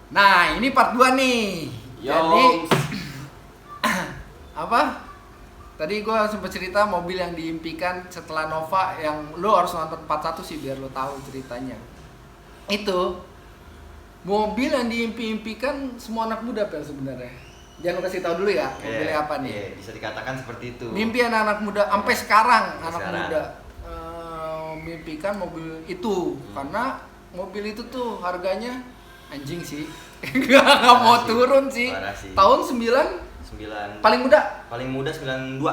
Nah, ini part 2 nih. Jadi apa? Tadi gue sempat cerita mobil yang diimpikan setelah Nova yang lo harus nonton part 1 sih biar lo tahu ceritanya. Itu mobil yang diimpi-impikan semua anak muda Pel sebenarnya. Jangan lo kasih tahu dulu ya mobilnya apa nih. Bisa dikatakan seperti itu. Mimpi anak-anak muda sampai sekarang anak sekarang. muda mimpikan mobil itu karena mobil itu tuh harganya anjing sih. Gak mau turun sih. Tahun 9 paling muda 92. Paling muda 92.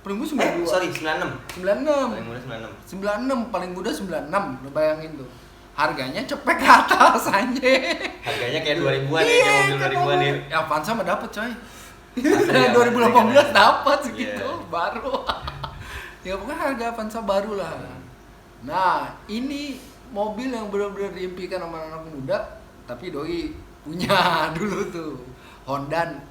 96. 96. Paling muda 96 96. paling muda 96. Lo bayangin tuh. Harganya cepet ke atas anjir. Harganya kayak 2000-an ya, kayak mobil 2000-an ya. Ya Avanza mah dapet coy. Ya, 2018 dapat segitu Yeah. baru. Ya pokoknya harga Avanza baru lah. Nah, ini mobil yang benar-benar diimpikan sama anak muda, tapi doi punya dulu tuh Honda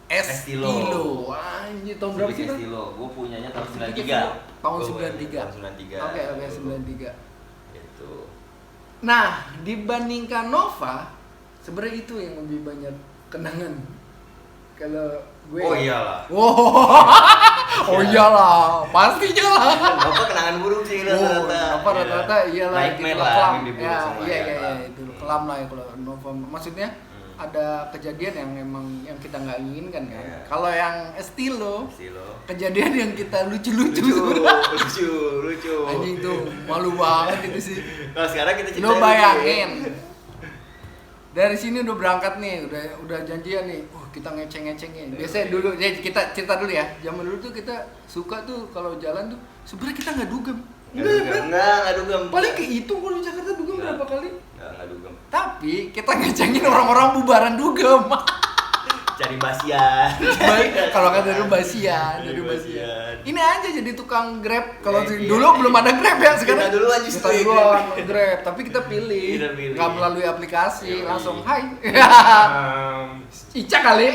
Estilo. Wah, ini tahun berapa sih? Estilo, gue punyanya tahun 93. Tahun Gua 93. Tahun 93. Oke, 93. Itu. Nah, dibandingkan Nova, sebenarnya itu yang lebih banyak kenangan. Kalau gue Oh iyalah. Oh iyalah, pastinya lah. Nova kenangan buruk sih rata-rata. Nova rata-rata iyalah Nightmare gitu lah, kelam. mimpi buruk Ya, semua iya ya. itu kelam lah ya kalau Nova. Maksudnya ada kejadian yang emang yang kita nggak inginkan kan. Iya. Kalau yang Estilo, Estilo. kejadian yang kita lucu-lucu. lucu. Anjing tuh malu banget itu sih. Nah, sekarang kita Lo bayangin. Dari sini udah berangkat nih, udah janjian nih. Kita ngeceng-ngecengin. Biasanya dulu, ya kita cerita dulu ya. Zaman dulu tuh kita suka tuh kalau jalan tuh sebenarnya kita nggak dugem. Enggak dugem. Paling kehitung kalau di Jakarta dugem berapa kali. Enggak dugem. Tapi kita ngecengin orang-orang bubaran dugem. Cari basian. Kalau kan dari basian. Ini aja jadi tukang Grab. Kalau dulu belum ada Grab ya sekarang. Kita duluan justru Grab, tapi kita pilih. Kita pilih. Nggak melalui aplikasi, Yoi. langsung hai. Ica kali.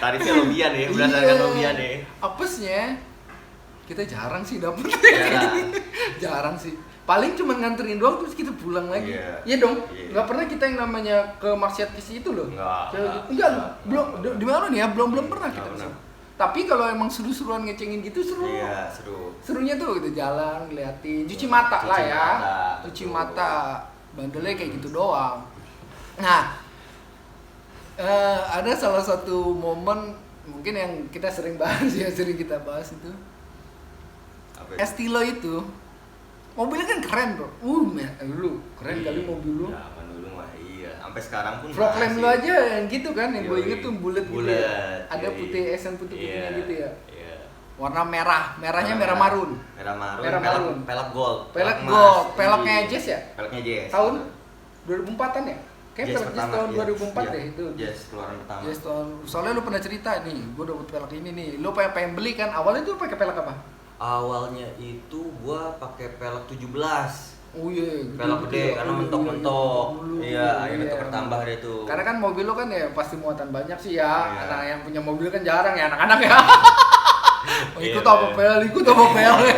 Tarifnya lebihan ya, berdasarkan lebihan ya. Apesnya kita jarang sih dapet. Jarang. Jarang sih. Paling cuma nganterin doang terus kita pulang lagi. Iya. Iya dong. Iya. Nggak pernah kita yang namanya ke Marsiatis itu loh. Enggak. Belum di mana nih ya? Belum pernah kita Nggak kesana. pernah. Tapi kalau emang seru-seruan ngecengin gitu seru. Iya, seru. Serunya tuh gitu jalan, ngeliatin, cuci mata lah ya. Cuci betul. mata. Bandelnya kayak gitu doang. Nah, ada salah satu momen mungkin yang kita sering bahas ya, sering kita bahas itu. Apa itu? Estilo itu mobilnya kan keren bro, dulu keren kali mobil lu. Zaman dulu mah iya, sampai sekarang pun Frogland masih. lu aja yang gitu kan, yang gue Yoi. inget tuh bulat gitu ya. Ada Yoi. putih esen putih-putihnya Iya, gitu ya. Iya. Warna merahnya merah marun. Merah marun. Merah marun. Pelek gold. Pelek emas. gold, peleknya Iya. Jazz ya? Peleknya Jazz. Tahun 2004-an ya? Kayak Jazz pelek Jazz pertama, tahun iya. 2004 Iya. deh itu. Jazz keluaran pertama. Jazz tahun, soalnya lu pernah cerita nih, gue dapet pelek ini nih. Lu pengen beli kan? Awalnya tuh pakai pelek apa? Awalnya itu gua pakai pelek 17. Oh iya, Pelek gede karena mentok-mentok. Iya, akhirnya tuh iya. bertambah deh tuh. Karena kan mobil lo kan ya pasti muatan banyak sih ya. Iya. Anak yang punya mobil kan jarang ya anak-anak ya. Ikut Iya, apa pel ya.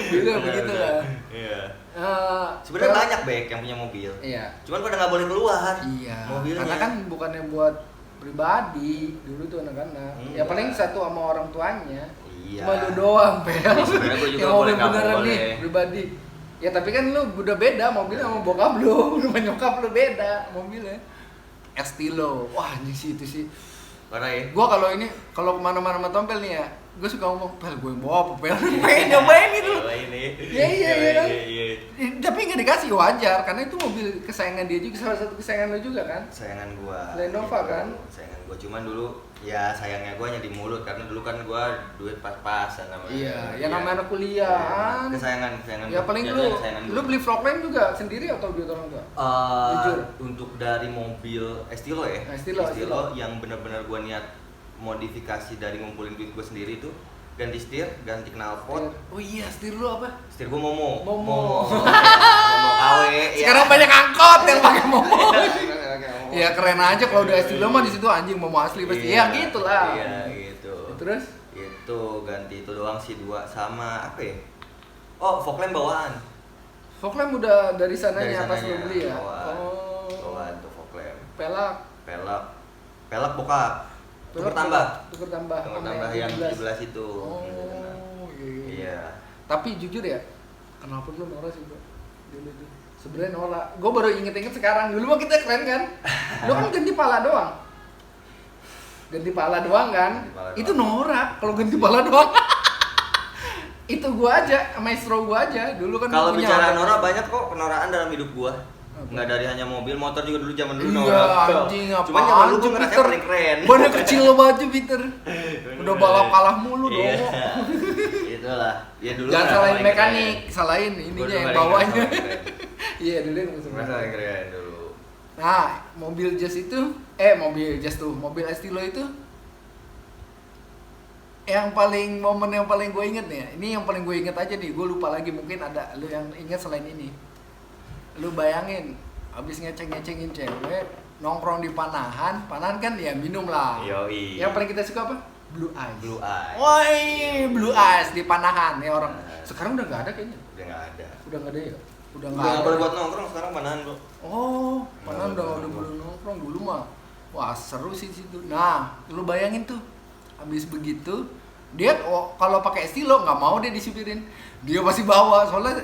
Gitu Bener, begitu bener. lah. Iya. pel- Sebenarnya banyak Bek yang punya mobil. Iya. Cuman pada nggak boleh keluar. Iya. Mobilnya. Karena kan bukannya buat pribadi dulu tuh anak-anak. Ya Iya. paling satu sama orang tuanya. Iya. Cuma lu doang, pel. Iya, sebenarnya gua juga Yang boleh, mobil nggak beneran boleh. nih pribadi. Ya tapi kan lu udah beda mobilnya sama bokap lu, sama nyokap lu beda mobilnya. Estilo, wah anjing sih itu sih. Parah ya. Gua kalau kemana-mana sama Tompel nih ya, gue suka ngomong, pel gue yang bawa apa pel? Pengen nyobain gitu. Iya kan? Tapi nggak dikasih wajar, karena itu mobil kesayangan dia juga, salah satu kesayangan lo juga kan? Sayangan gua. Lenovo Gitu. kan? Sayangan gua cuman dulu ya sayangnya gua hanya di mulut karena dulu kan gua duit pas-pasan namanya. Iya, yang namanya anak kuliah. Kesayangan Ya gua. paling Jadinya kesayangan lu gua. beli Frogland juga sendiri atau duit orang tua? Jujur. Untuk dari mobil Estilo ya. Estilo. Yang benar-benar gua niat modifikasi dari ngumpulin duit gua sendiri itu ganti setir, ganti knalpot. Oh iya, setir lu apa? Setir gua Momo. Momo. Momo KW. Sekarang banyak angkot yang pakai Momo. Momo. Ya keren aja kalau udah Estilo mah di situ anjing Momo asli pasti. Ya gitu lah. Iya, gitu. Terus? Itu ganti itu doang sih dua sama apa ya? Oh, Falkland bawaan. Fog lamp udah dari sananya Dari pas lu sananya, beli ya? bawaan tuh fog lamp. Pelak Pelak bokap. Tuker tambah yang 17 itu. Oh iya. Iya. Tapi jujur ya, kenapa lu norak sih bro? Dulu tuh sebenarnya norak. Gue baru inget sekarang. Dulu mah kita keren kan? Lu kan ganti pala doang. Ganti pala doang kan? Itu norak kalau ganti pala doang. Itu gua aja, maestro gua aja. Dulu kan kalau punya bicara apa? norak banyak kok kenoraan dalam hidup gua. Apa? Nggak dari hanya mobil, motor juga dulu zaman dulu Iya norak. anjing apa? Cuman zaman dulu gua ngerasa paling keren. Badan kecil banget Peter. Udah balap kalah mulu dong. Iya. Itulah. Ya dulu Jangan ngerasa salahin paling mekanik, keren. salahin Gua ininya dulu yang paling bawahnya. ngerasa paling keren. Iya dulu yang Ngerasa paling keren dulu. Nah, mobil Jazz itu, mobil Jazz tuh, mobil Estilo itu momen yang paling gue inget nih ya. Ini yang paling gue inget aja nih, gue lupa lagi, mungkin ada lu yang inget selain ini. Lu bayangin, abis ngeceng-ngecengin cewek, nongkrong di Panahan kan ya minum lah. Yoi. Yang paling kita suka apa? Blue Ice. Blue Ice. Woi, Blue Ice di Panahan ya orang. Sekarang udah nggak ada kayaknya. Udah nggak ada. Udah nggak ada ya? Udah nggak Udah ada. boleh buat nongkrong sekarang Panahan, Bro. Oh, Panahan Nggak udah boleh boleh nongkrong dulu mah. Wah seru sih situ. Nah, lu bayangin tuh, abis begitu dia kalau pakai estilo nggak mau dia disipirin, dia pasti bawa soalnya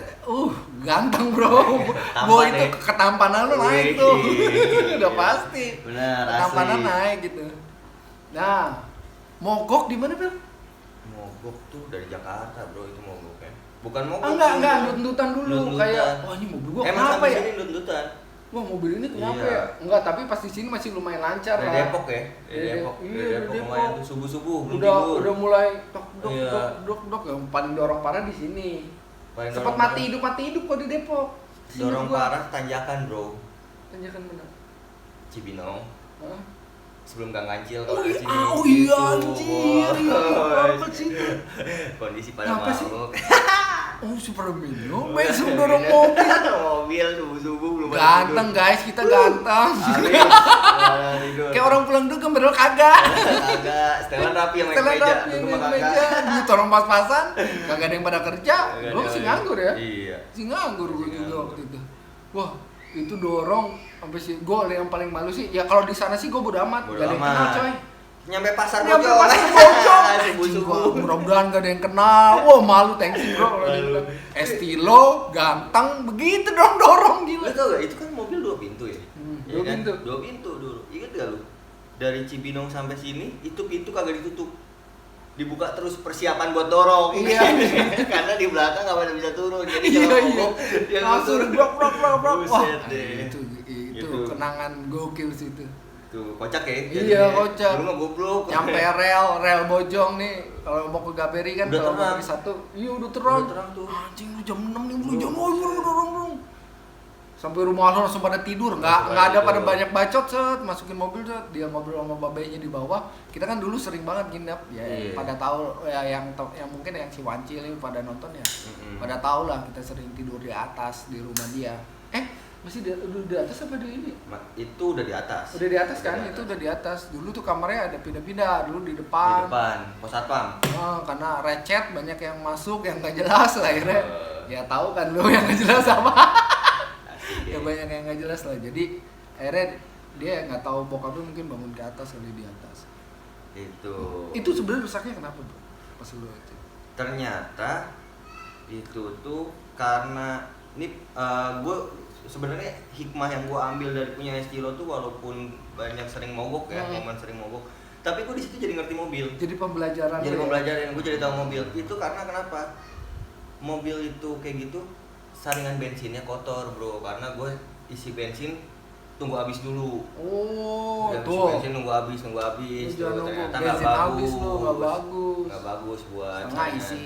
ganteng bro. Gua itu ketampanan lu naik tuh. Udah pasti Benar, ketampanan asli. naik gitu. Nah, mogok di mana bro? Mogok tuh dari Jakarta, Bro, itu mogoknya. Bukan mogok. Enggak, ndut-ndutan dulu. Ndut-ndutan. Kayak wah ini mobil gua Emang kenapa sampai ya? sini ndut-ndutan. Wah mobil ini kenapa Iya. ya? Enggak, tapi pas di sini masih lumayan lancar Dari lah. Depok ya? Dari Depok. Iya, Dari dari Depok Depok. lumayan tuh subuh-subuh belum tidur. Udah mulai tok dok Iya. dok yang paling dorong parah di sini. Paling Sempat dorong mati hidup kok di Depok. Dorong parah tanjakan, Bro. Tanjakan mana? Cibinong. Hah? Sebelum Gang Kancil Oh kalau iya, di sini. oh iya Gitu, anjir. Iya, bos. apa sih? Kondisi pada Kenapa sih? mabuk. Oh Super Mio, besok dorong mobil. Mobil subuh-subuh belum pada Ganteng tidur. guys, kita ganteng. Habis. Pada tidur. Kayak orang pulang dulu padahal kagak. Kagak, setelan rapi yang naik Setelah meja, rapi duduk naik mah meja, kagak. duit orang pas-pasan, kagak ada yang pada kerja. Kagak Gue ada sih yang- nganggur ya. Iya. Si nganggur gue Masih juga nganggur. waktu itu. Wah, itu dorong sampai sih gue yang paling malu sih. Ya kalau di sana sih gue bodo amat, Bodo gak ada yang amat. kenal coy. Nyampe pasar Nyampe Bojong. pasar Bojong. Subuh-subuh. Mudah-mudahan gak ada yang kenal. Wah malu thanks bro kalau dia Malu. bilang. Estilo, ganteng, begitu dong dorong Lu gila. tau gak, itu kan mobil 2 pintu ya? Iya Dua kan? pintu. 2 pintu dulu. Ingat gak lu? Dari Cibinong sampai sini, itu pintu kagak ditutup. Dibuka terus persiapan buat dorong. Iya. Karena di belakang gak pada bisa turun. Jadi Iya kalau iya. mogok, dia Langsung turun. blok. Wah, Buset deh. itu Gitu. kenangan gokil sih itu. Tuh, kocak ya? Iya, jadinya. kocak. Dulu mah goblok. Nyampe rel Bojong nih, kalau mau ke Gaperi kan Udah kalau mau terang. ke satu, iya udah terang. Udah terang tuh. Anjing lu jam 6 nih, lu jam 6 dorong. Sampai rumah lo langsung pada tidur, nggak ada pada tidur. banyak bacot set, masukin mobil set, dia ngobrol sama babenya di bawah. Kita kan dulu sering banget nginep, ya Iya. pada tahu ya yang mungkin yang si Wancil ini pada nonton ya, Mm-mm. pada tahu lah kita sering tidur di atas di rumah dia. Masih udah di atas apa di ini? Itu udah di atas. Udah di atas kan? Itu udah di atas. Dulu tuh kamarnya ada pindah-pindah, dulu di depan. Di depan, pos satpam. Karena recet banyak yang masuk yang nggak jelas lah akhirnya. Ya tahu kan lo yang nggak jelas apa. Asik Ya banyak yang nggak jelas lah. Jadi akhirnya dia nggak tahu bokapnya mungkin bangun ke atas kali di atas. Itu Sebenarnya rusaknya kenapa bro? Pas lu itu. ternyata itu tuh karena ini gue sebenarnya hikmah yang gue ambil dari punya Estilo tuh, walaupun banyak sering mogok ya, momen sering mogok, tapi gue di situ jadi ngerti mobil. Jadi pembelajaran. Jadi lu ya? pembelajaran, gue jadi tahu mobil. Itu karena kenapa? Mobil itu kayak gitu, saringan bensinnya kotor bro, karena gue isi bensin tunggu habis dulu. Oh, Udah isi tuh. bensin nunggu habis Lu tuh, jangan nunggu ternyata nggak bensin habis lu, nggak bagus. bagus. Nggak bagus buat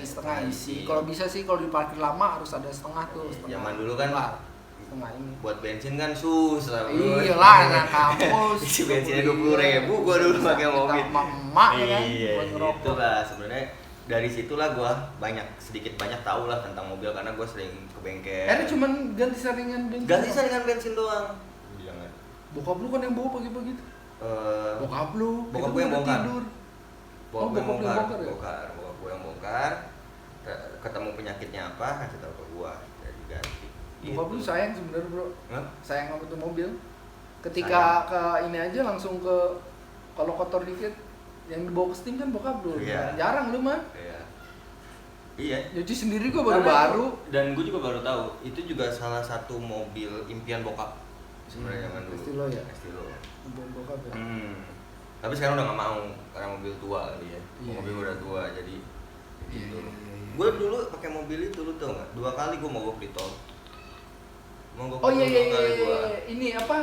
Setengah isi. Kalau bisa sih kalau di parkir lama harus ada setengah tuh. Setengah. Zaman dulu kan Kelar. Setengah ini. buat bensin kan susah bro. Iya lah anak kampus. Isi bensinnya 20.000 gua dulu pakai mobil. Emak ya kan Iya, buat ngerokok. gitu lah sebenarnya. Dari situlah gua sedikit banyak tahu lah tentang mobil, karena gua sering ke bengkel. Cuman ganti saringan bensin. Ganti saringan bensin doang. Jangan. Bokap lu kan yang bawa pagi-pagi tuh. Bokap lu. Bokap itu gua yang udah bongkar. tidur. Bokap gua yang bokap lu yang bongkar, bongkar ya? Bokap gua yang bongkar. Ketemu penyakitnya apa, kasih tahu ke gua, jadi ganti. Bokap lu sayang sebenarnya bro, Hah? sayang sama tuh mobil. Ketika ke ini aja langsung ke, kalau kotor dikit yang dibawa ke steam kan bokap lu. Iya. Jarang lu mah. Iya. Nyuci sendiri gua baru-baru. Dan gue juga baru tahu itu juga salah satu mobil impian bokap sebenarnya zaman dulu. Estilo ya? Estilo. Impian bokap ya. Tapi sekarang udah nggak mau karena mobil tua kali ya. Iya, Mobil iya. udah tua jadi gitu. Iya. Gue dulu pakai mobil itu lu tau nggak? 2 kali gue mogok di tol. Mogok Oh di iya tol iya 2 kali iya. gua. Ini apa?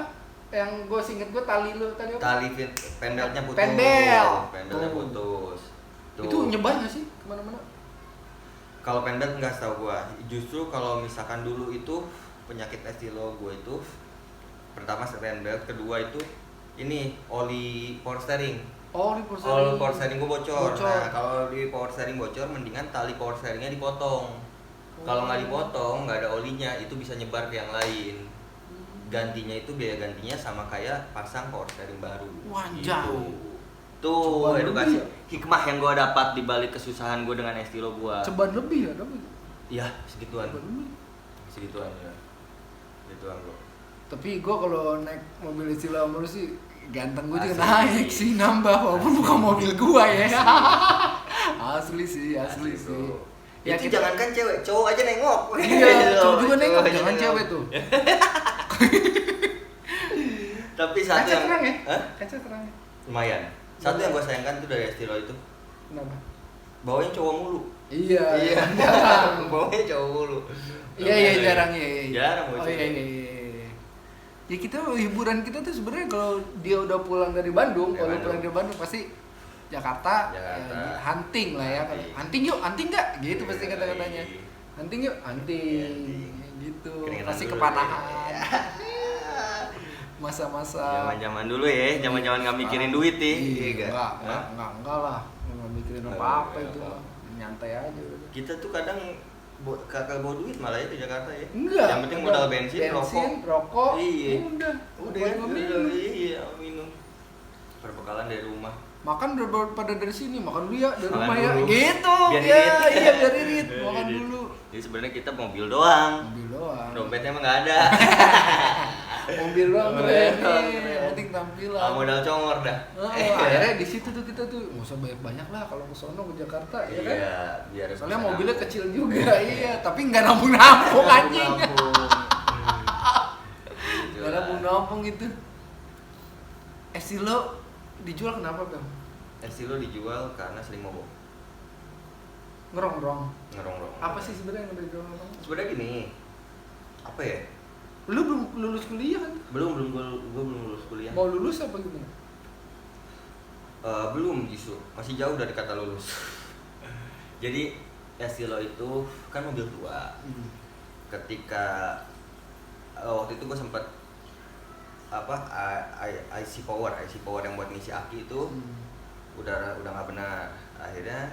Yang gue singkat gue tali lu tadi apa? Tali pendelnya putus. Pendel. Pendelnya Tuh. putus. Tuh. Itu nyebar nggak sih kemana-mana? Kalau pendel nggak tahu gua. Justru kalau misalkan dulu itu penyakit estilo gua itu pertama pendel, kedua itu ini oli power steering. Oh, di Oli power steering gua bocor. Bocor. Nah, kalau di power steering bocor mendingan tali power steeringnya dipotong. Kalau nggak dipotong, nggak ada olinya, itu bisa nyebar ke yang lain. Gantinya itu biaya gantinya sama kayak pasang power steering baru. Wah, Gitu. jauh. Tuh Coba edukasi lebih hikmah yang gua dapat di balik kesusahan gua dengan estilo gua. Ceban lebih ya, tapi Iya, segituan. ceban lebih. Segituan ya. Gituan bro. Tapi gue kalau naik mobil istilah lu sih ganteng gue juga Asli. naik sih, nambah walaupun bukan mobil gue ya. Asli sih. Bro. Ya, Itu kita- jangankan cewek, cowok aja nengok. Iya, cowok juga nengok, aja jangan nengok. cewek tuh. Tapi satu Kaca yang terang ya? Hah? Kaca terang ya? Lumayan. Satu yang gue sayangkan tuh dari estilo itu, Kenapa? bawanya cowok mulu. Iya. Bawanya cowok mulu. Iya jarang ya. Jarang Oh bocah. iya. Ya kita hiburan kita tuh sebenarnya kalau dia udah pulang dari Bandung, Ya, kalau Bandung. pulang dari Bandung pasti Jakarta. Jakarta. Ya, hunting lah ya. Hunting. Hunting nggak? Gitu Iya, pasti kata-katanya. iya. Hunting yuk, hunting. Gitu. Keringetan Pasti dulu kepanahan. deh. Masa-masa. Zaman-zaman dulu ya, zaman-zaman nggak mikirin duit nih. Iya, Hah? enggak lah. Enggak mikirin Enggak, apa-apa enggak itu. apa. Nyantai aja udah. Kita tuh kadang kakak bawa duit malah ya di Jakarta ya. Enggak. Yang penting modal bensin, rokok. Iya. Udah. Udah Buat ya, minum. iya minum. Perbekalan dari rumah. Makan daripada dari sini, makan dulu ya dari Makan rumah ya. dulu. Gitu. Biar Ya, irit. iya biar irit. Biar Makan irit. dulu. Jadi sebenarnya kita mobil doang. Mobil doang. Dompetnya emang nggak ada. Mobil doang Mobil keren. doang, nih. keren. Yang penting tampilan. Modal congor dah. Akhirnya di situ tuh kita tuh nggak usah banyak-banyak lah kalau ke sono ke Jakarta ya kan. Iya, biar Soalnya bisa mobilnya nampung. kecil juga, iya, tapi nggak nampung-nampung anjing. Nampung. Nggak nampung-nampung gitu. Estilo dijual kenapa bang? Estilo dijual karena sering mogok, Ngerong-ngerong. ngerong-rong. Apa sih sebenarnya yang udah dijual ngerong? Sebenarnya gini, apa ya? Lu belum lulus kuliah kan? Belum gua belum lulus kuliah. Mau lulus apa gimana? Belum justru, masih jauh dari kata lulus. Jadi Estilo itu kan mobil tua. Ketika waktu itu gue sempat apa IC power yang buat ngisi aki itu udah nggak benar. Akhirnya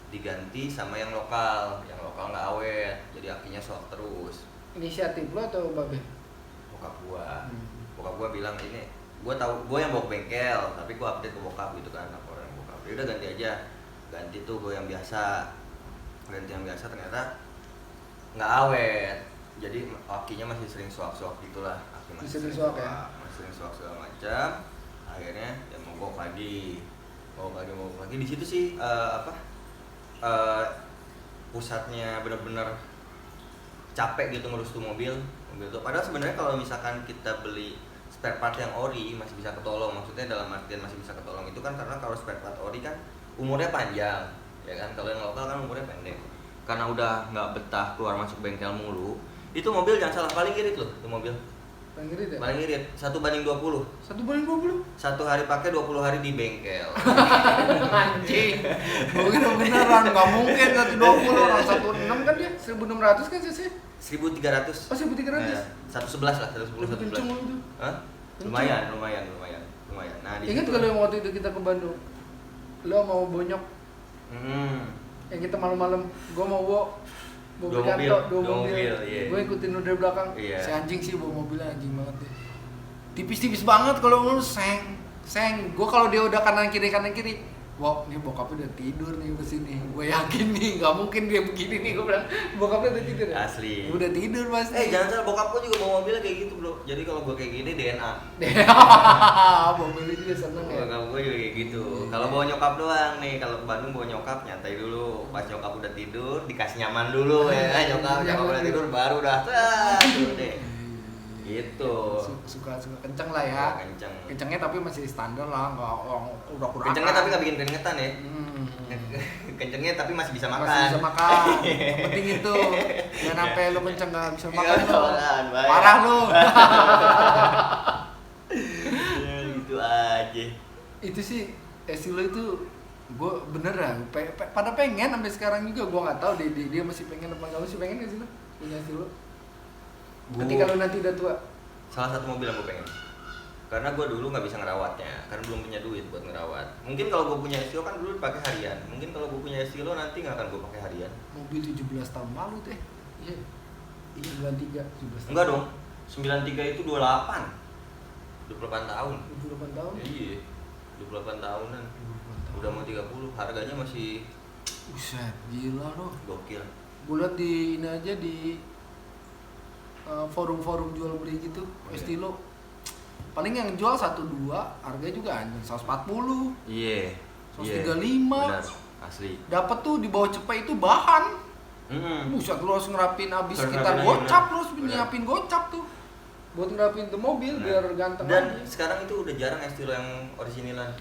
diganti sama yang lokal nggak awet, jadi akinya shock terus. Inisiatif lo atau babe? Bokap gua bilang ini, gua yang bawa ke bengkel, tapi gua update ke bokap gitu kan, laporan bokap. Ya udah ganti aja, ganti tuh gua yang biasa, ternyata nggak awet, jadi akinya masih sering suak-suak gitulah, aki Masih sering suak ya? masih sering suak segala macam. Akhirnya ya mogok lagi di situ sih pusatnya bener-bener capek gitu ngurus tuh mobil tuh. Padahal sebenarnya kalau misalkan kita beli spare part yang ori masih bisa ketolong, maksudnya dalam artian masih bisa ketolong itu kan karena kalau spare part ori kan umurnya panjang ya kan, kalau yang lokal kan umurnya pendek karena udah nggak betah keluar masuk bengkel mulu. Itu mobil jangan salah, paling irit loh itu mobil, Paling irit ya? paling irit 1/20. 1/20? 1 hari pakai 20 hari di bengkel. Anjing. Gue kira beneran, nggak mungkin 120 orang 16 kan dia 1600 kan cc? 1.300. Oh 1300. Nah, 111 lah, 110, Lebih kenceng 111. itu. Hah? Kenceng. Lumayan. Nah, di Ingat situ- kalau yang waktu itu kita ke Bandung, lo mau bonyok yang kita malam-malam, gue mau bawa Dua Picanto, mobil, dua mobil, iya. Gue ikutin lu dari belakang. Iya. Si anjing sih bawa mobilnya anjing banget deh. Tipis-tipis banget kalau lu seng. Gue kalau dia udah kanan kiri, Wah, ini bokapnya udah tidur nih kesini. Gue yakin nih, nggak mungkin dia begini nih. Gue bilang, bokapnya udah tidur. Asli. Udah tidur pasti. Jangan salah, bokap gue juga bawa mobilnya kayak gitu bro. Jadi kalau gue kayak gini DNA. Mobilnya juga seneng ya. Bokap gue juga kayak gitu. Kalau bawa nyokap doang nih, kalau ke Bandung bawa nyokap nyantai dulu. Pas nyokap udah tidur, dikasih nyaman dulu ya. Nyokap udah tidur baru dah. Tuh deh. Gitu. Suka kenceng lah ya. Kenceng. Kencengnya tapi masih standar lah, nggak udah kurang. Kencengnya tapi nggak bikin keringetan ya. Kencengnya tapi masih bisa makan. Masih bisa makan. Yang penting itu. Jangan sampai lu kenceng nggak bisa makan lu. Parah lu. Ya gitu aja. Itu sih Estilo itu gue beneran pada pengen sampai sekarang juga. Gue nggak tahu dia masih pengen apa nggak, masih pengen nggak sih lu punya Estilo? Ketika lu nanti udah tua. Salah satu mobil yang gue pengen, karena gue dulu nggak bisa ngerawatnya karena belum punya duit buat ngerawat. Mungkin kalau gue punya Estilo kan dulu dipakai harian, mungkin kalau gue punya Estilo nanti nggak akan gue pakai harian. Mobil 17 tahun lalu teh. Iya. Iya 93 17 tahun. Enggak dong, 93 itu 28 tahun. 28 tahun. Iya, 28 tahunan. Udah mau 30, harganya masih Buset, gila loh. gokil. Gue liat di ini aja di forum-forum jual beli gitu, Estilo. Paling yang jual 1-2, harganya juga anjing 140. Iya. 135. Benar, asli. Dapat tuh di bawah cepet itu bahan. Buset, lu harus ngerapin abis sekitar gocap, lu harus nyiapin gocap tuh buat ngerapin tuh mobil biar ganteng. Dan aja. sekarang itu udah jarang Estilo yang originalan.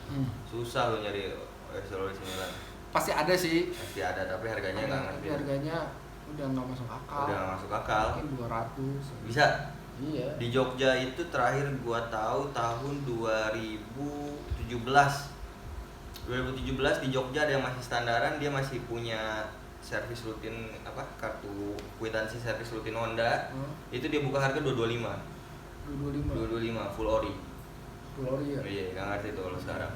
Susah lo nyari Estilo originalan. Pasti ada sih. Pasti ada, tapi harganya nggak ngerti. Tapi harganya udah nggak masuk akal. Udah nggak masuk akal. Mungkin 200. Bisa. Iya. Di Jogja itu terakhir gua tahu tahun 2017. 2017 di Jogja ada yang masih standaran, dia masih punya servis rutin apa? Kartu kwitansi servis rutin Honda. Itu dia buka harga 225. 225 full ori. Full ori ya. Iya, nggak ngerti tuh kalau sekarang.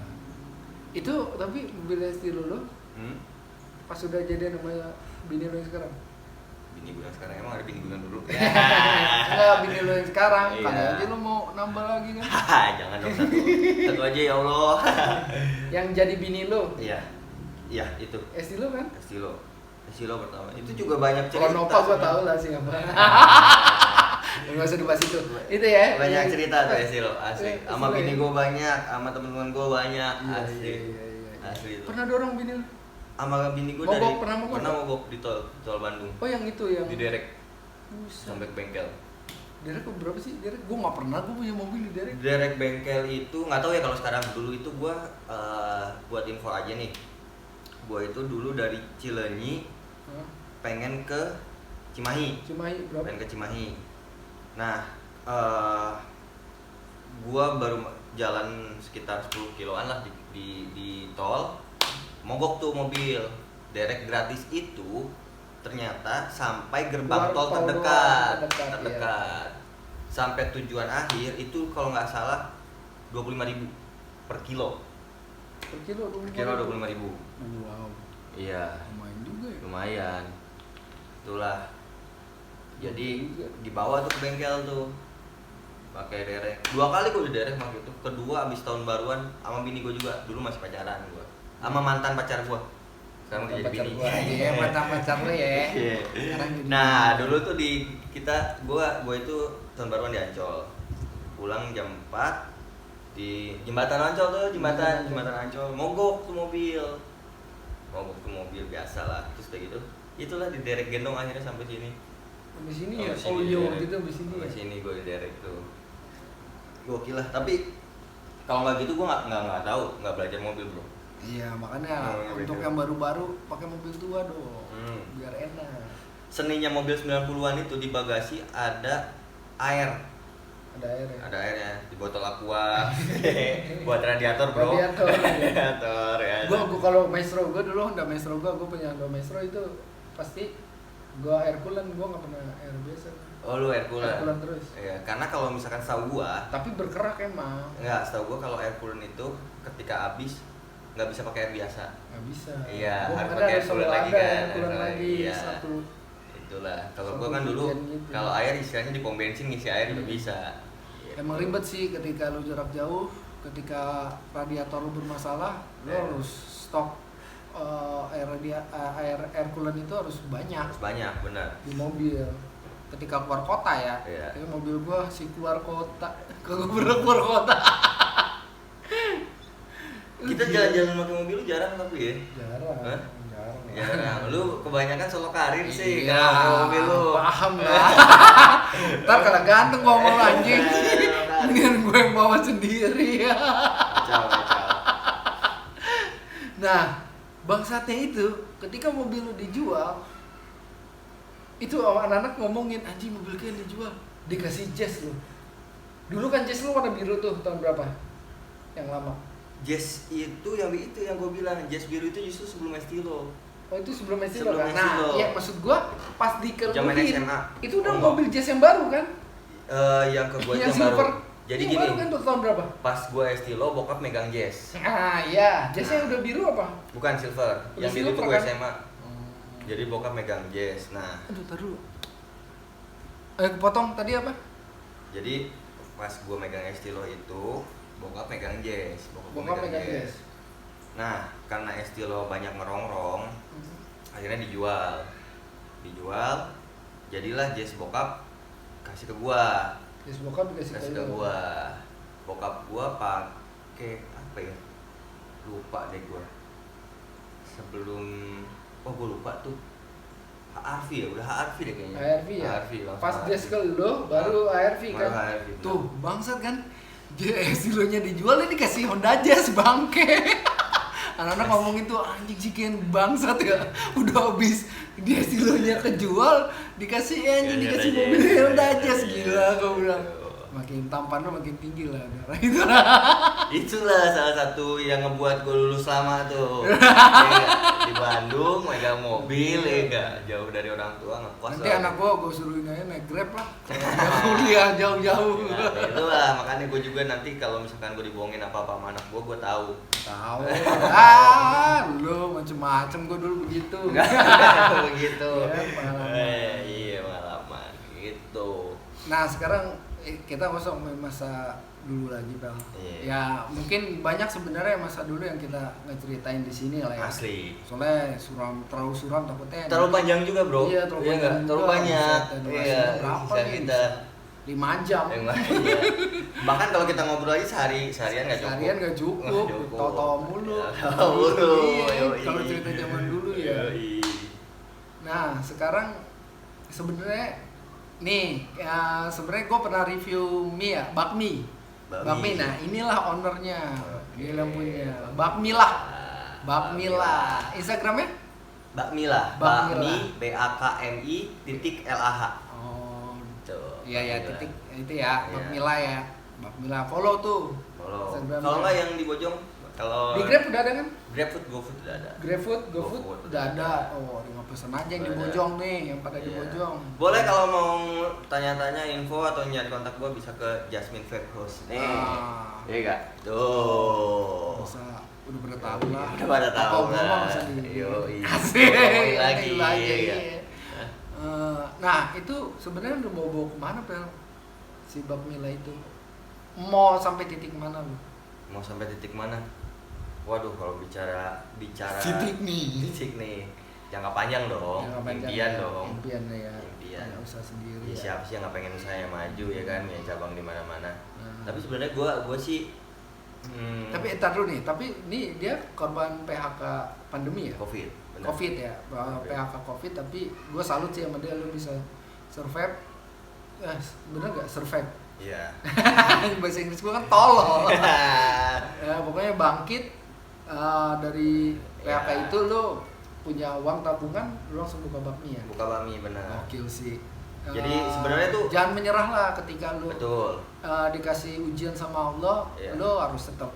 Itu tapi mobil Estilo lo pas udah jadian sama bini lo yang sekarang. Bini gue yang sekarang emang ada bini gue yang dulu. Enggak, bini lo yang sekarang. Iya. Kali aja lo mau nambah lagi kan. Jangan dong, satu aja ya Allah. Yang jadi bini lo. Iya. Iya, itu. Estilo kan? Estilo pertama. Itu juga banyak cerita. Kalau Nova gua tahu lah sih apa. Enggak usah dibahas itu. Itu ya. Banyak cerita tuh Estilo, asli. Sama Estilo bini ya? gue banyak, sama teman-teman gue banyak, Iya, asli. iya. Asli itu. Pernah dorong bini lo? Sama bini gue Mogok, dari pernah mogok? mogok di tol Bandung. Oh yang itu yang Di derek Buset. sampai ke bengkel. Derek berapa sih? Derek gua nggak pernah gua punya mobil di derek. Derek bengkel itu nggak tahu ya kalau sekarang. Dulu itu gue buat info aja nih. Gue itu dulu dari Cileunyi pengen ke Cimahi. Berapa? Pengen ke Cimahi. Nah, gua baru jalan sekitar 10 kiloan lah di tol. Mogok tuh mobil. Derek gratis itu ternyata sampai gerbang tol terdekat. Iya. Sampai tujuan akhir itu kalau nggak salah 25.000 per kilo. Per kilo 25.000. Wow. Iya. Lumayan juga ya. Lumayan. Itulah. Jadi dibawa tuh ke bengkel tuh. Pakai derek. 2 kali gue di derek waktu itu. Kedua abis tahun baruan sama bini gue juga. Dulu masih pacaran gue. Sama mantan pacar gue. Sekarang udah jadi bini. Iya, mantan pacar lo ya. Iya. Nah, dulu tuh gue itu tahun baruan di Ancol. Pulang jam 4 di jembatan Ancol tuh, jembatan Ancol. Mogok tuh mobil biasa lah. Terus udah gitu, itulah di derek gendong akhirnya sampai sini. Sampai sini ya. Sampai Oh sini iya, di gitu sampai sini. Sampai Ya? sini gue di derek tuh. Gokil lah, tapi kalau nggak gitu gue nggak tahu, nggak belajar mobil bro. Iya, makanya untuk yang baru-baru pakai mobil tua dong. Biar enak. Seninya mobil 90-an itu di bagasi ada air. Ada air ya. Ada airnya di botol aqua. Buat radiator bro. Radiator ya. Gua kalau Maestro, gua dulu Honda Maestro gua punya Honda Maestro itu pasti gua air coolant, gua nggak pernah air biasa. Oh lu air coolant. Air coolant terus. Iya, karena kalau misalkan setahu gua, tapi berkerak emang. enggak, setahu gua kalau air coolant itu ketika habis nggak bisa pakai air biasa. Nggak bisa. Iya, Gua harus ada pakai air coolant lagi kan. air coolant lagi Iya. satu. Itulah. Kalau Satu gua kan dulu gitu. kalau air istilahnya di pom bensin ngisi air juga bisa. Gitu. Emang ribet sih ketika lu jarak jauh ketika radiator lu bermasalah, lu harus stok air coolant itu harus banyak. Harus banyak, benar. Di mobil. Ketika keluar kota ya. Iya. Tapi mobil gua sih keluar kota. Kagak pernah keluar kota. Kita jalan-jalan pakai mobil lu jarang tapi ya? Jarang. Hah? Jarang. Jarang. Lu kebanyakan solo karir sih Iya, kalau pakai mobil lu. paham lah. Ntar kalau ganteng gua mau anjing. Mendingan gue yang bawa sendiri ya. Kacau. Nah, bangsatnya itu ketika mobil lu dijual, itu anak-anak ngomongin anjing mobil kalian dijual, dikasih jazz lu. Dulu kan jazz lu warna biru tuh tahun berapa? Yang lama. Jazz itu yang gue bilang, jazz biru itu justru sebelum Estilo. Oh itu sebelum Estilo Sebelum kan? Estilo. Nah, iya maksud gua pas Zaman dikeruhin SMA. itu udah Oh, mobil jazz yang baru kan? Yang ke gue yang yang baru. silver. Jadi yang gini, baru kan tuh tahun berapa? pas gue Estilo bokap megang jazz. Nah, iya, jazznya udah biru apa? Bukan silver, Udah yang biru itu silver gue kan? SMA. Jadi bokap megang jazz. Nah, Aduh, tar dulu. Kepotong tadi apa? jadi pas gue megang Estilo itu bokap megang jazz. Bokap megang jazz. Nah, karena Estilo banyak ngerongrong, akhirnya dijual. Jadilah jazz bokap kasih ke gua. Jazz bokap dikasih Kasih ke gua. Bokap gua pakai apa ya? Lupa deh gua. Sebelum gua lupa tuh. HRV ya, udah HRV deh kayaknya. ARV ya? HRV langsung Pas HRV. jazz ke lo, baru ARV kan? Baru HRV, benar. Tuh, bangsat kan? Silonya dijual, ini dikasih Honda Jazz, bangke. Anak-anak ngomongin tuh, anjing sih kian bangsat ya. Udah habis, dia silonya kejual, dikasih anjing, dikasih Honda mobil Jazz. Honda Jazz. Iya, Gila, iya, kau iya. bilang. Makin tampan lo makin tinggi lah. Itu Itulah salah satu yang ngebuat gue lulus lama tuh. Ya nggak? Di Bandung megang mobil ya nggak? Jauh dari orang tua ngekos. nanti lah. anak gua suruhin aja naik Grab lah. Kuliah jauh-jauh. Nah, itulah makanya gue juga nanti kalau misalkan gue dibohongin apa-apa sama anak gue tahu. Tahu. Lu macem-macem gua dulu begitu. Begitu. Iya, pengalaman. Iya pengalaman gitu. Nah, sekarang kita nggak usah ngomongin masa dulu lagi, Bang. Iya. Ya, mungkin banyak sebenarnya masa dulu yang kita nggak ceritain di sini lah ya. Asli. Soalnya terlalu suram takutnya. Terlalu panjang juga bro. Iya, terlalu Iya panjang. nggak? Terlalu juga. banyak. Buset, dan Iya. durasinya berapa Bisa nih? kita. 5 jam. Iya. Bahkan kalau kita ngobrol lagi seharian nggak cukup. Seharian nggak cukup. Nggak cukup. Tahu-tahu mulu. Tahu mulu. Iya, Yoi. kalau cerita zaman dulu ya. Yoi. Nah, sekarang sebenarnya nih, ya, sebenarnya gue pernah review mie ya, bakmi. Bakmi. Nah, inilah ownernya. Dia yang punya. Bakmi lah. Bakmi lah. Instagramnya? Bakmila. Bakmi BAKMI.LAH. Oh, Tuh. iya ya, Bakmila. titik itu ya, Iya. Bakmila ya. Bakmila, follow tuh. Follow. Instagramnya. Kalau nggak yang di Bojong, kalau Di Grab udah ada kan? GrabFood, GoFood udah ada. GrabFood, GoFood GoFood udah ada. Oh, tinggal pesen aja yang di Udah ada. Bojong nih, yang pada di Iya. Bojong. Boleh kalau mau tanya-tanya info atau nyari kontak gua bisa ke Jasmine Vape House. Nih. Ah. Iya enggak? Tuh. Masa udah pada tahu lah. Udah pada tahu Apa gua lah. mah masa di Yoi. Asik. Ngomongin lagi. Iya. Iya. Nah, itu sebenarnya udah mau bawa kemana, Pel? Si Bakmila itu. Mau sampai titik mana lu? Mau sampai titik mana? Waduh, kalau bicara Titik nih. jangka panjang dong, Jangka panjang impian ya, dong. Impian ya. Impian. Punya usaha sendiri. Ya, Ya. siapa sih yang nggak pengen usahanya maju ya kan, ya cabang di mana-mana. Nah. Tapi sebenarnya gua sih Tapi entar dulu nih, tapi ini dia korban PHK pandemi ya? COVID. Benar. Covid ya, PHK Covid, tapi gue salut sih sama dia, lu bisa survive. Bener gak survive? Iya. Bahasa Inggris gue kan tolol. Ya, pokoknya bangkit dari PHK Ya. itu, lu punya uang tabungan, lu langsung buka bakmi ya. Buka bakmi benar. Gokil sih. Jadi sebenarnya tuh jangan menyerah lah ketika lu betul. dikasih ujian sama Allah, Iya. lu harus tetap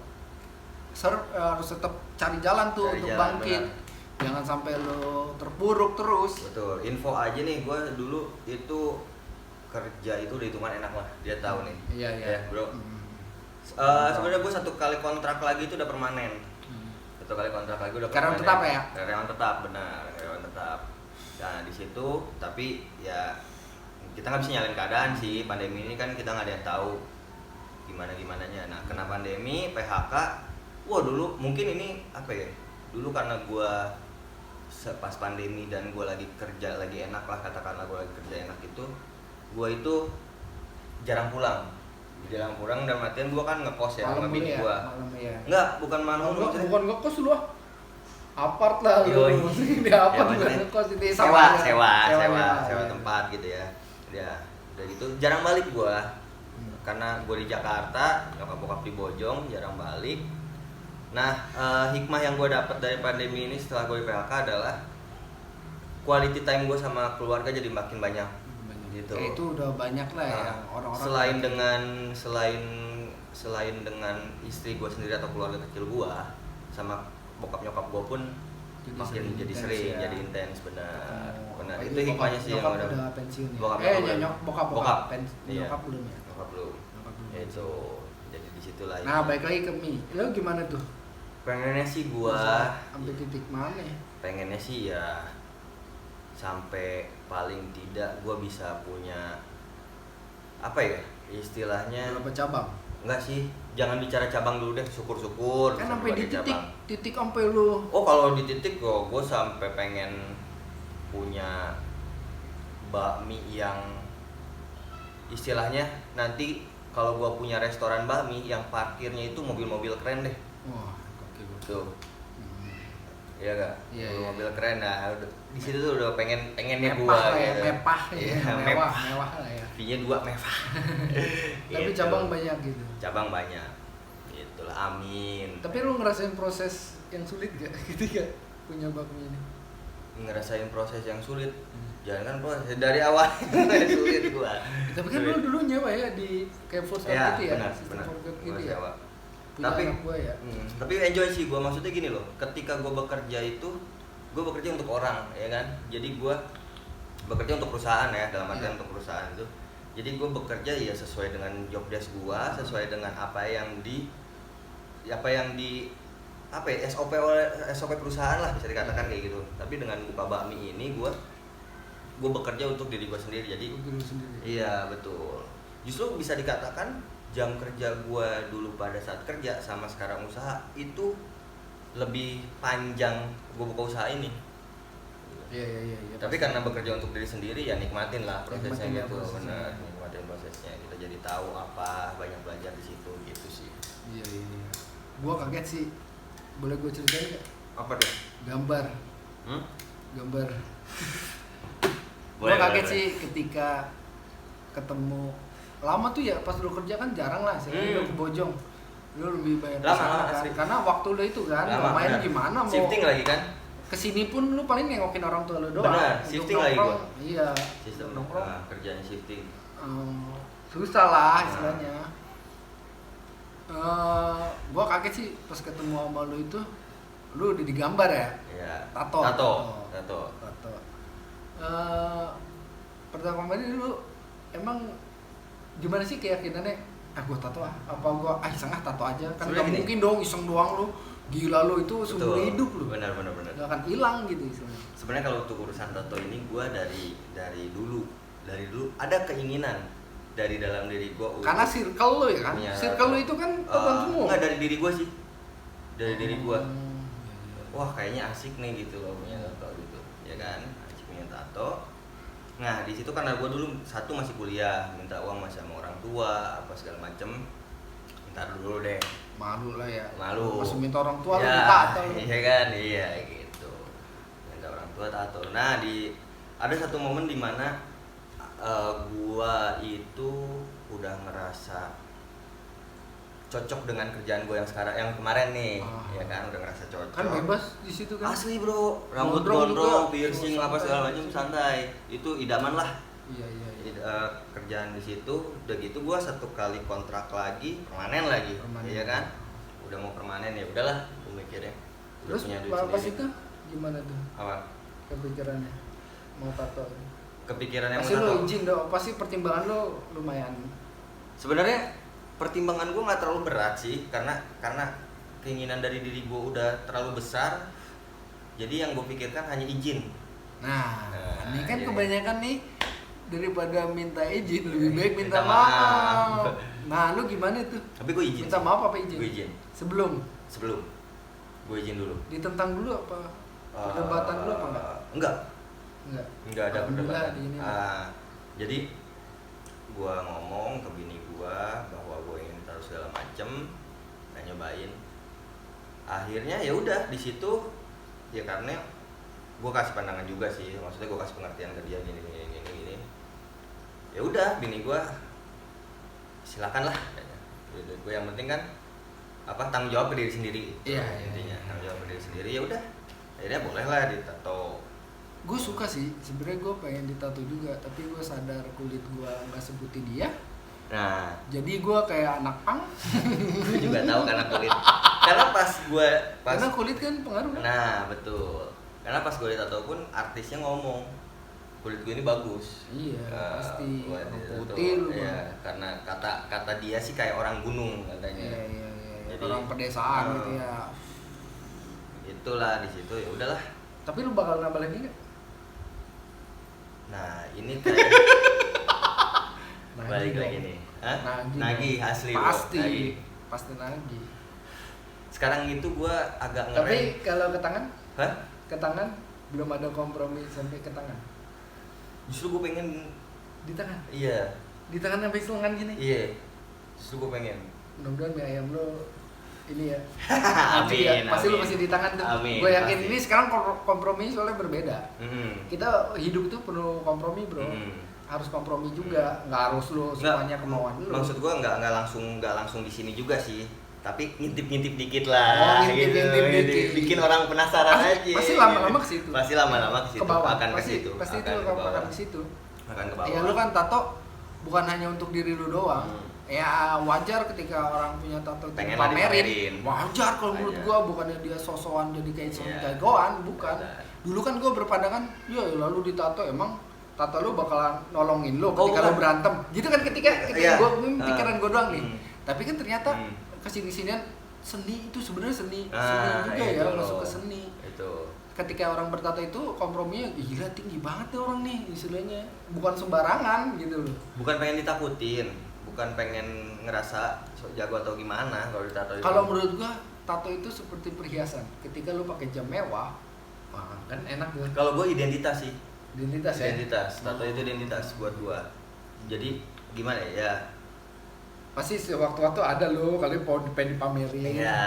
cari jalan tuh Cari untuk jalan, bangkit. benar. Jangan sampai lu terpuruk terus. Betul. Info aja nih, gua dulu itu kerja itu udah hitungan enak lah. Dia tahu nih. Iya, iya. Ya, bro. Sebenarnya gue 1 kali kontrak lagi itu udah permanen. 1 kali kontrak lagi udah Karyawan permanen. tetap ya? Karyawan tetap, benar, karyawan tetap. Nah di situ, tapi ya kita nggak bisa nyalain keadaan sih. Pandemi ini kan kita nggak ada yang tahu gimana-gimananya. Nah, kena pandemi, PHK. Wah, dulu mungkin ini apa ya? Dulu karena gua pas pandemi dan gua lagi kerja lagi enak lah, katakanlah gua lagi kerja enak itu, gua itu jarang pulang dalam artian gua kan ngekos ya sama bini gua. Enggak, bukan malam. Bukan ngekos lu ah. Apart lah lu. Di apart bukan ngekos itu sewa tempat gitu ya. Ya, udah gitu jarang balik gua. Karena gua di Jakarta, nyokap bokap di Bojong, jarang balik. Nah, hikmah yang gue dapat dari pandemi ini setelah gue PHK adalah quality time gue sama keluarga jadi makin banyak. Gitu. Itu udah banyak lah ya orang-orang. Selain dengan istri gue sendiri atau keluarga kecil gue, sama bokap nyokap gue pun jadi sering, jadi intens, benar. Benar. Itu hikmahnya sih yang udah pensiun ya. Bokap iya. Nyokap belum ya. Nyokap belum. Itu jadi disitulah. Nah, balik lagi ke Mi. Lo gimana tuh? Pengennya sih gua sampai titik mana ya? Pengennya sih ya sampai paling tidak gua bisa punya apa ya istilahnya, berapa cabang? Enggak sih, jangan bicara cabang dulu deh, syukur-syukur kan sampai di titik sampai lu. Oh, kalau di titik gua sampai pengen punya bakmi yang istilahnya nanti kalau gua punya restoran bakmi yang parkirnya itu mobil-mobil keren deh. Wah, tuh. Iya gak? Iya, mobil keren. Nah, di situ tuh udah pengennya mepah gua lah ya, gitu. mewah lah ya. V-nya 2 mewah. Tapi gitu. cabang banyak gitu. Cabang banyak. Itulah, amin. Tapi lu ngerasain proses yang sulit gak ketika punya bakmi ini? Ngerasain proses yang sulit. Jangan kan proses dari awal sulit gua. Tapi kan lu dulu nyewa ya di kayak food court gitu ya, benar. food court gitu ya. Punya tapi anak gua ya. Tapi enjoy sih gua, maksudnya gini loh. Ketika gua bekerja itu, gua bekerja untuk orang, ya kan. Jadi gua bekerja untuk perusahaan ya, dalam artian untuk perusahaan itu. Jadi gua bekerja ya sesuai dengan job desk gua, sesuai dengan apa yang di SOP perusahaan lah, bisa dikatakan kayak gitu. Tapi dengan buka bakmi ini gua bekerja untuk diri gua sendiri. Jadi iya, betul. Justru bisa dikatakan jam kerja gua dulu pada saat kerja sama sekarang usaha itu lebih panjang gua buka usaha ini. Iya. Tapi karena bekerja untuk diri sendiri ya nikmatin lah prosesnya gitu, benar. Ya. Nikmatin prosesnya. Kita jadi tahu apa, banyak belajar di situ gitu sih. Iya. Gua kaget sih. Boleh gua ceritain enggak? Apa deh? Gambar. Gambar. Boleh, gua kaget boleh. sih ketika ketemu lama tuh ya, pas lu kerja kan jarang lah sih. Lu ke Bojong. Lu lebih banyak Lama, kan. Karena waktu lu itu kan, main gimana mau shifting lagi kan? Kesini pun lu paling nengokin orang tua lu doang. Benar, shifting lagi gua. Iya. Sistem nongkrong. Kerjanya shifting. Susah lah istilahnya. Gua kaget sih pas ketemu sama lu itu, lu udah digambar ya? Iya. Tato. Pertama kali lu emang gimana sih keyakinannya? Gua tato apa gua iseng tato aja? Kan gak mungkin dong iseng doang lu. Gila lu itu seumur hidup lu. Benar. Gak akan hilang gitu istilahnya. Sebenarnya kalau untuk urusan tato ini gua dari dulu ada keinginan dari dalam diri gua. Karena circle lu ya kan? Circle lu itu kan tato semua. Enggak, dari diri gua sih. Dari diri gua. Wah, kayaknya asik nih gitu loh punya tato gitu. Ya kan? Asik punya tato. Nah, di situ karena gua dulu satu masih kuliah, minta uang masih sama orang tua, apa segala macem. Ntar dulu deh. Malu lah ya. Malu. Masih minta orang tua ya, lu tato. Iya kan? Iya gitu. Minta orang tua tato. Nah, ada satu momen di mana gua itu udah ngerasa cocok dengan kerjaan gue yang sekarang, yang kemarin nih, ya kan, udah ngerasa cocok. Kan bebas di situ kan? Asli bro, rambut gondrong, piercing apa segala macam santai, itu idaman lah. Iya. Kerjaan di situ, udah gitu gue satu kali kontrak lagi, permanen lagi, ya kan, udah mau permanen ya udahlah, gue mikirnya. Terus pas itu gimana tuh? Apa? Kepikirannya mau tato? Kepikirannya mau tato? Pasti lo izin dong, pasti pertimbangan lo lumayan. Sebenarnya pertimbangan gue nggak terlalu berat sih, karena keinginan dari diri gue udah terlalu besar, jadi yang gue pikirkan hanya izin. Nah ini kan kebanyakan nih daripada minta izin lebih baik minta Minta maaf. maaf. Nah, lu gimana tuh? Tapi gue izin. Minta maaf apa izin? Gue izin. Sebelum Gue izin dulu. ditentang dulu apa? Perdebatan dulu apa enggak? Enggak. Enggak. Enggak ada Alhamdulillah perdebatan. di ini. Jadi gua ngomong ke bini gua bahwa gua ingin taruh segala macem, dan nyobain. Akhirnya ya udah di situ ya karena gua kasih pandangan juga sih, maksudnya gua kasih pengertian ke dia gini. Ya udah bini gua silakan lah. Gue yang penting kan tanggung jawab ke diri sendiri. Iya, intinya iya. tanggung jawab ke diri sendiri ya udah. Akhirnya boleh lah ditato. Gue suka sih, sebenarnya gue pengen ditato juga, tapi gue sadar kulit gue nggak seperti dia. Nah, Jadi gue kayak anak pang. gue juga tahu karena kulit. Karena Karena kulit kan pengaruh. Kan? Nah, betul. Karena pas gue ditato pun artisnya ngomong kulit gue ini bagus. Iya, pasti. Gua Orang ditato. putih lu. Ya, karena kata dia sih kayak orang gunung katanya. Iya. Jadi, Orang pedesaan gitu ya. Itulah di situ ya udahlah. Tapi lu bakal nambah lagi nggak? Nah, ini kayak balik lagi nih. Hah? Nagih asli. Bro. Nagih. Pasti nagih. Sekarang itu gue agak Tapi kalau ke tangan? Hah? Ke tangan belum ada kompromi sampai ke tangan. Justru gue pengen Di tangan. Iya. Di tangan sampai selengan gini. Iya. Justru gue pengen. Mudah-mudahan mie ayam lo ini ya. Amin, Ya. Pasti lu amin. masih di tangan tuh. Amin, Gue yakin pasti. ini sekarang kompromi soalnya berbeda. Mm. Kita hidup tuh penuh kompromi, bro. Harus kompromi juga, nggak harus lu semuanya kemauan lu. Maksud gue nggak langsung di sini juga sih, tapi ngintip dikit lah. Ngintip dikit. Bikin orang penasaran aja. Pasti lama-lama ke situ. Pasti lama-lama ke situ. Ke bawah. Akan ke Pasti situ. itu bawah. akan ke situ. Akan ke bawah. Ya lu kan tato bukan hanya untuk diri lu doang. Ya wajar ketika orang punya tato itu Pengen lah dipamerin. dipamerin. Wajar kalau menurut Wajar. gua, bukannya dia sosokan jadi kayak Iya. jagoan, bukan. Benar. Dulu kan gua berpandangan, ya lalu ditato emang tato lu bakalan nolongin lu ketika bukan. lu berantem. Gitu kan ketika Iya. gua pikiran gua doang nih. Hmm. Tapi kan ternyata Hmm. kesini-sinian seni itu sebenarnya seni Ah, juga itu ya, loh. masuk ke seni. Itu. Ketika orang bertato itu komprominya gila tinggi banget nih orang nih istilahnya, bukan sembarangan gitu loh. Bukan pengen ditakutin, bukan pengen ngerasa sok jago atau gimana kalau ditato itu. Kalau menurut gua tato itu seperti perhiasan. Ketika lu pakai jam mewah, wah kan enak tuh. Kalau gue identitas sih. Identitas ya. Identitas, tato itu identitas buat gua. Jadi gimana ya? Pasti sewaktu-waktu ada lo kali pengen dipamerin. Iya.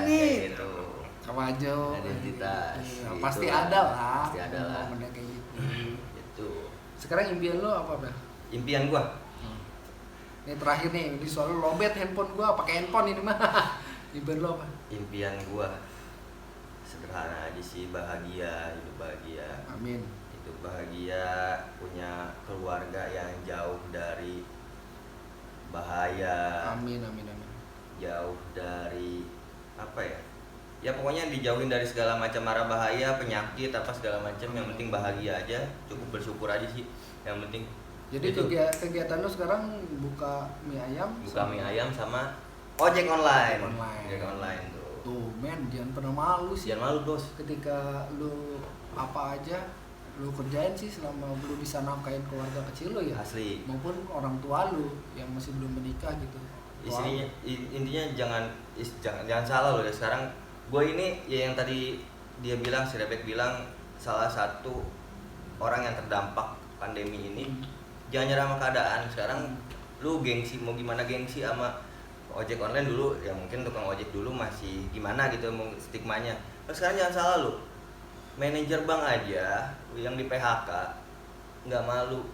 Nih. Gitu. Sama aja. Identitas. Iya, Gitu pasti lah. ada lah. Pasti ada lah. Momen kayak gitu. Itu. Sekarang impian lo apa, Bel? Impian gua. Ini terakhir nih, ini soal lobet handphone gua, pakai handphone ini mah. Impian lo apa? Impian gua sederhana aja sih, bahagia, hidup bahagia. Amin. Hidup bahagia, punya keluarga yang jauh dari bahaya. Amin. Jauh dari apa ya? Ya pokoknya dijauhin dari segala macam mara bahaya, penyakit apa segala macam. Yang penting bahagia aja, cukup bersyukur aja sih. Yang penting. Jadi Itu. kegiatan lo sekarang buka mie ayam. Buka mie ayam sama ojek online. Ojek online. Tuh. Tuh, men, jangan pernah malu sih. Jangan malu, Bos. Ketika lu apa aja lu kerjain sih selama lu bisa nafkahin keluarga kecil lu ya, Asli. maupun orang tua lu yang masih belum menikah gitu. Istrinya intinya jangan salah loh ya. Sekarang gue ini ya yang tadi dia bilang, si Rebek bilang salah satu orang yang terdampak pandemi ini. Jangan nyerah sama keadaan. Sekarang lu gengsi, mau gimana gengsi sama ojek online dulu ya, mungkin tukang ojek dulu masih gimana gitu stigmanya. Terus sekarang jangan salah lu, manajer bank aja yang di PHK nggak malu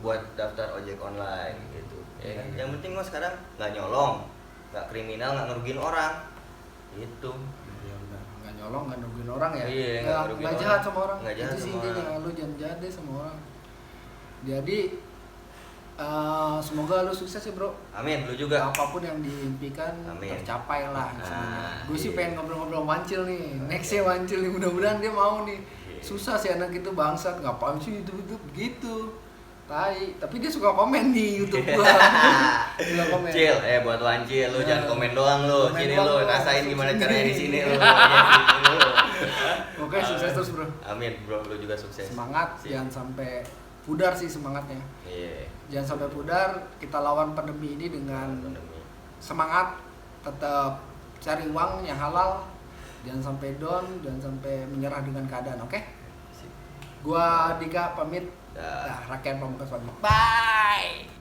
buat daftar ojek online gitu. Ya, yang penting mah sekarang nggak nyolong, nggak kriminal, nggak ngerugiin orang gitu. Ya udah, nggak nyolong, nggak nungguin orang ya. Iya, nggak ngerugiin nggak orang. jahat sama orang. Nggak jahat Itu sih sama intinya, orang. lu jangan jahat deh sama orang. Jadi semoga lu sukses ya, bro. Amin, lu juga. Apapun yang diimpikan Amin. tercapai lah. Gue sih iya. pengen ngobrol-ngobrol Wancil nih. Nextnya Wancil nih, mudah-mudahan dia mau nih. Iya. Susah sih anak itu bangsat, ngapain sih itu gitu. Tai, tapi dia suka komen di YouTube gua. Dia komen. Cil, buat Wancil lu jangan komen doang lu. Komen Sini doang lu lu, rasain langsung gimana sini. caranya di sini lu. Iya, sini lu. Oke, sukses terus, bro. Amin, bro, lu juga sukses. Semangat, Sip. jangan sampai pudar sih semangatnya. Iya. Jangan sampai pudar, kita lawan pandemi ini dengan semangat, tetap cari uang yang halal, jangan sampai down, jangan sampai menyerah dengan keadaan, oke? Gua Dika pamit. Dah. Rakyat Pamungkas pamit. Bye.